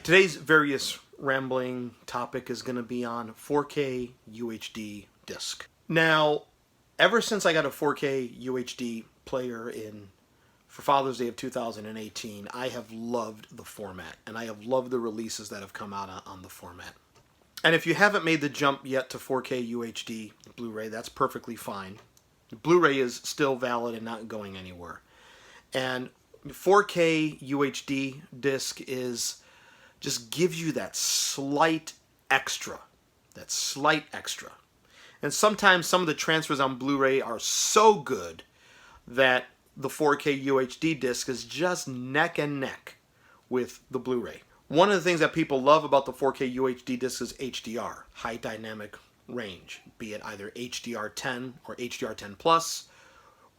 Today's various rambling topic is going to be on 4K UHD disc. Now, ever since I got a 4K UHD player for Father's Day of 2018, I have loved the format, and I have loved the releases that have come out on the format. And if you haven't made the jump yet to 4K UHD Blu-ray, that's perfectly fine. Blu-ray is still valid and not going anywhere. And 4K UHD disc just gives you that slight extra. And sometimes some of the transfers on Blu-ray are so good that the 4K UHD disc is just neck and neck with the Blu-ray. One of the things that people love about the 4K UHD disc is HDR, high dynamic range, be it either HDR10 or HDR10 Plus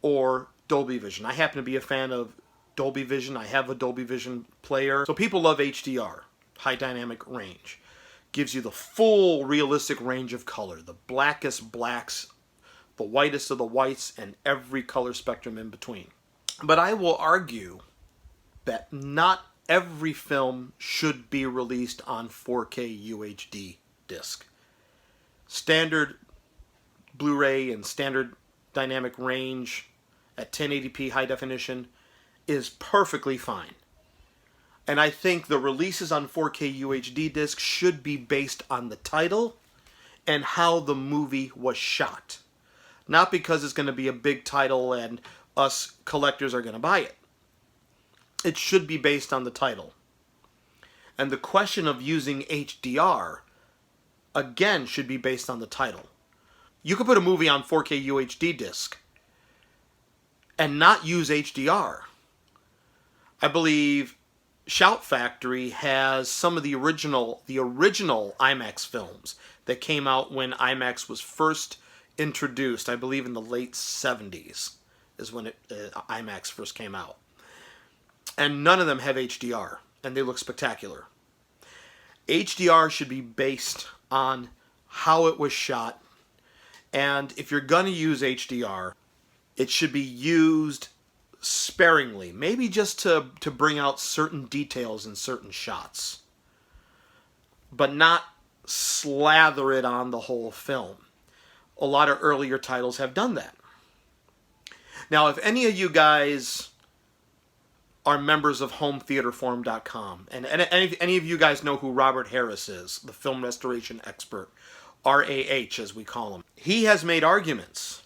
or Dolby Vision. I happen to be a fan of Dolby Vision. I have a Dolby Vision player. So people love HDR, high dynamic range. Gives you the full realistic range of color, the blackest blacks, the whitest of the whites, and every color spectrum in between. But I will argue that not every film should be released on 4K UHD disc. Standard Blu-ray and standard dynamic range at 1080p high definition is perfectly fine. And I think the releases on 4K UHD disc should be based on the title and how the movie was shot. Not because it's going to be a big title and us collectors are going to buy it. It should be based on the title. And the question of using HDR, again, should be based on the title. You could put a movie on 4K UHD disc and not use HDR. I believe Shout Factory has some of the original IMAX films that came out when IMAX was first introduced. I believe in the late 70s is when IMAX first came out. And none of them have HDR, and they look spectacular. HDR should be based on how it was shot, and if you're going to use HDR, it should be used sparingly, maybe just to bring out certain details in certain shots, but not slather it on the whole film. A lot of earlier titles have done that. Now, if any of you guys are members of HomeTheaterForum.com, and any of you guys know who Robert Harris is, the film restoration expert, RAH as we call him, he has made arguments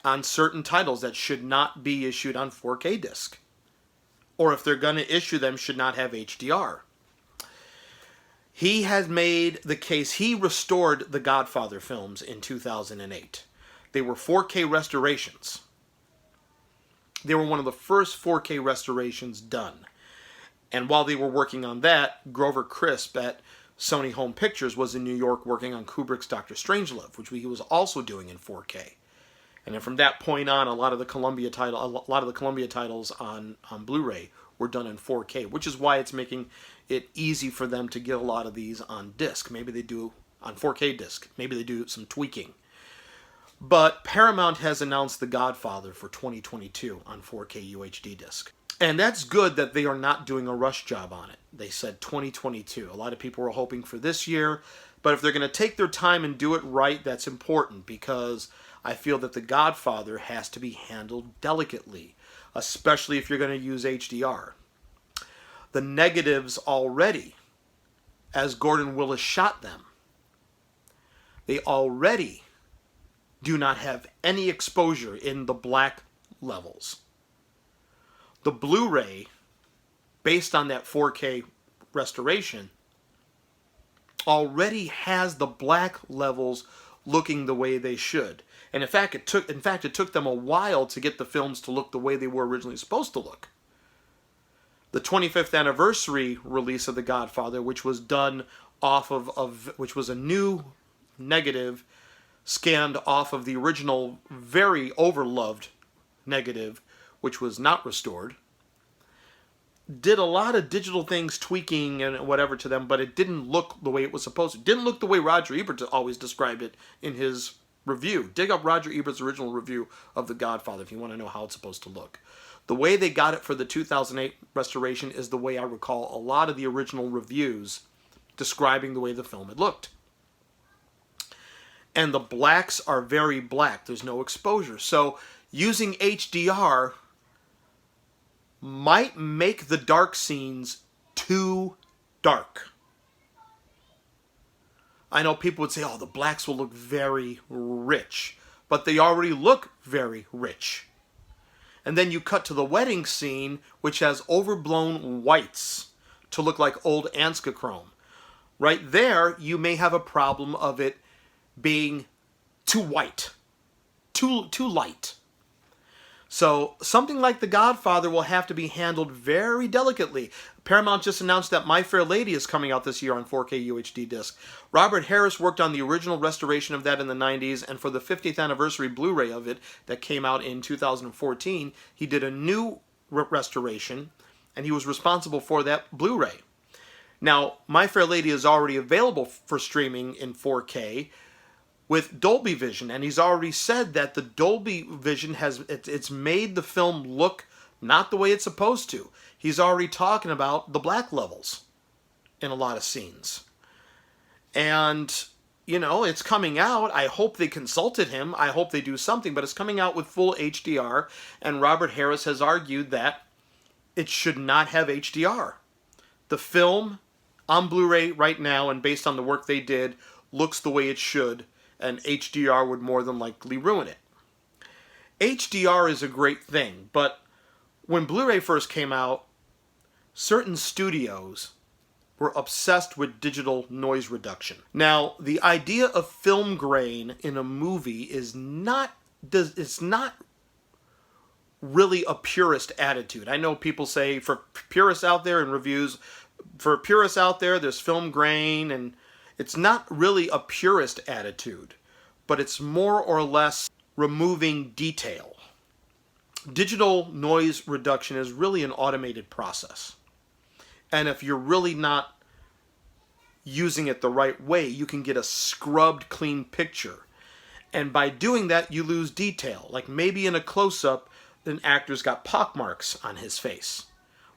on certain titles that should not be issued on 4K disc, or if they're going to issue them, should not have HDR. He has made the case. He restored the Godfather films in 2008. They were 4K restorations. They were one of the first 4K restorations done. And while they were working on that, Grover Crisp at Sony Home Pictures was in New York working on Kubrick's Dr. Strangelove, which he was also doing in 4K. And then from that point on, a lot of the Columbia titles on Blu-ray were done in 4K, which is why it's making it easy for them to get a lot of these on disc. Maybe they do on 4K disc. Maybe they do some tweaking. But Paramount has announced The Godfather for 2022 on 4K UHD disc. And that's good that they are not doing a rush job on it. They said 2022. A lot of people were hoping for this year. But if they're going to take their time and do it right, that's important, because I feel that The Godfather has to be handled delicately, especially if you're going to use HDR. The negatives already, as Gordon Willis shot them, they already do not have any exposure in the black levels. The Blu-ray, based on that 4K restoration, already has the black levels looking the way they should. And in fact, it took them a while to get the films to look the way they were originally supposed to look. The 25th anniversary release of The Godfather, which was done off which was a new negative scanned off of the original very overloved negative, which was not restored, did a lot of digital things, tweaking and whatever to them, but it didn't look the way it was supposed to. It didn't look the way Roger Ebert always described it in his review. Dig up Roger Ebert's original review of The Godfather if you want to know how it's supposed to look. The way they got it for the 2008 restoration is the way I recall a lot of the original reviews describing the way the film had looked. And the blacks are very black. There's no exposure. So using HDR might make the dark scenes too dark. I know people would say, oh, the blacks will look very rich. But they already look very rich. And then you cut to the wedding scene, which has overblown whites to look like old Ansca chrome. Right there, you may have a problem of it being too white, too light. So something like The Godfather will have to be handled very delicately. Paramount just announced that My Fair Lady is coming out this year on 4K UHD disc. Robert Harris worked on the original restoration of that in the 90s, and for the 50th anniversary Blu-ray of it that came out in 2014, he did a new restoration, and he was responsible for that Blu-ray. Now, My Fair Lady is already available for streaming in 4K with Dolby Vision, and he's already said that the Dolby Vision it's made the film look not the way it's supposed to. He's already talking about the black levels in a lot of scenes. And, you know, it's coming out. I hope they consulted him. I hope they do something, but it's coming out with full HDR, and Robert Harris has argued that it should not have HDR. The film on Blu-ray right now, and based on the work they did, looks the way it should, and HDR would more than likely ruin it. HDR is a great thing, but when Blu-ray first came out, certain studios were obsessed with digital noise reduction. Now, the idea of film grain in a movie is not really a purist attitude. I know people say, for purists out there in reviews, for purists out there, there's film grain, and it's not really a purist attitude, but it's more or less removing detail. Digital noise reduction is really an automated process. And if you're really not using it the right way, you can get a scrubbed, clean picture. And by doing that, you lose detail. Like maybe in a close-up, an actor's got pockmarks on his face.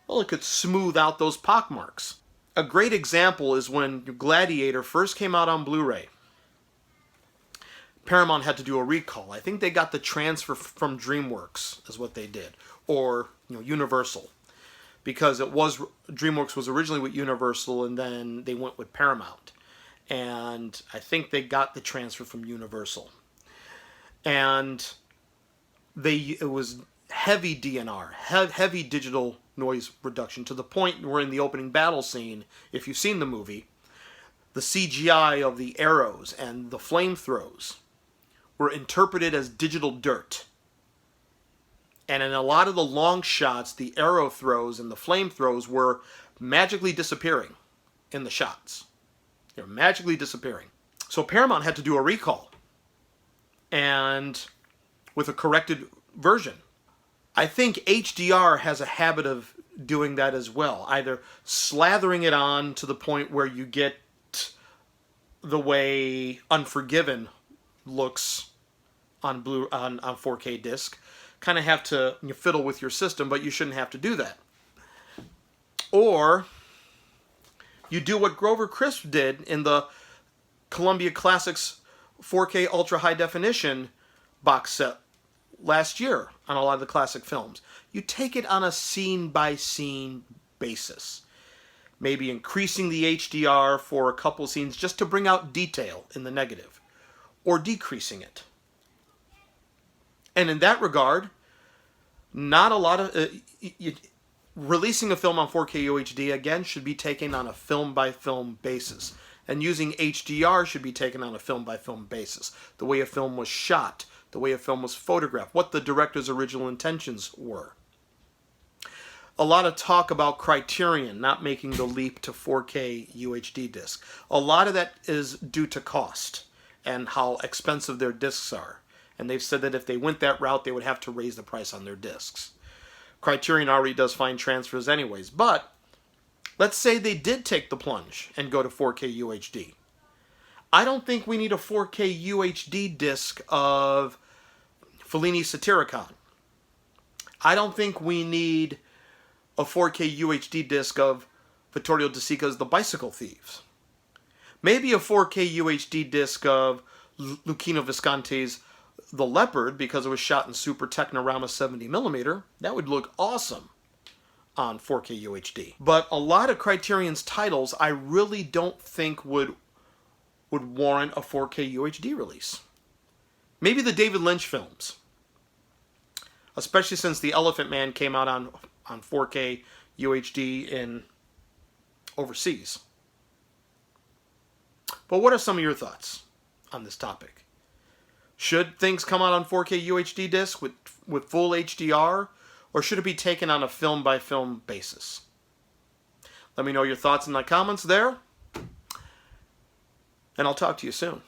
Well, it could smooth out those pockmarks. A great example is when Gladiator first came out on Blu-ray. Paramount had to do a recall. I think they got the transfer from DreamWorks, is what they did, or Universal, because DreamWorks was originally with Universal, and then they went with Paramount, and I think they got the transfer from Universal, and it was heavy DNR, heavy digital noise reduction, to the point where in the opening battle scene, if you've seen the movie, the CGI of the arrows and the flamethrowers were interpreted as digital dirt. And in a lot of the long shots, the arrow throws and the flamethrowers were magically disappearing in the shots. They were magically disappearing. So Paramount had to do a recall, and with a corrected version. I think HDR has a habit of doing that as well, either slathering it on to the point where you get the way Unforgiven looks on 4K disc. Kind of have to fiddle with your system, but you shouldn't have to do that. Or you do what Grover Crisp did in the Columbia Classics 4K Ultra High Definition box set last year on a lot of the classic films. You take it on a scene-by-scene basis. Maybe increasing the HDR for a couple scenes just to bring out detail in the negative, or decreasing it. And in that regard, not a lot of... releasing a film on 4K UHD, again, should be taken on a film-by-film basis. And using HDR should be taken on a film-by-film basis. The way a film was shot, the way a film was photographed, what the director's original intentions were. A lot of talk about Criterion not making the leap to 4K UHD disc. A lot of that is due to cost and how expensive their discs are. And they've said that if they went that route, they would have to raise the price on their discs. Criterion already does fine transfers anyways, but let's say they did take the plunge and go to 4K UHD. I don't think we need a 4K UHD disc of Fellini's Satyricon. I don't think we need a 4K UHD disc of Vittorio De Sica's The Bicycle Thieves. Maybe a 4K UHD disc of Luchino Visconti's The Leopard, because it was shot in Super Technorama 70mm. That would look awesome on 4K UHD. But a lot of Criterion's titles I really don't think would warrant a 4K UHD release. Maybe the David Lynch films, especially since The Elephant Man came out on 4K UHD in overseas. But what are some of your thoughts on this topic? Should things come out on 4K UHD disc with full HDR, or should it be taken on a film-by-film basis? Let me know your thoughts in the comments there, and I'll talk to you soon.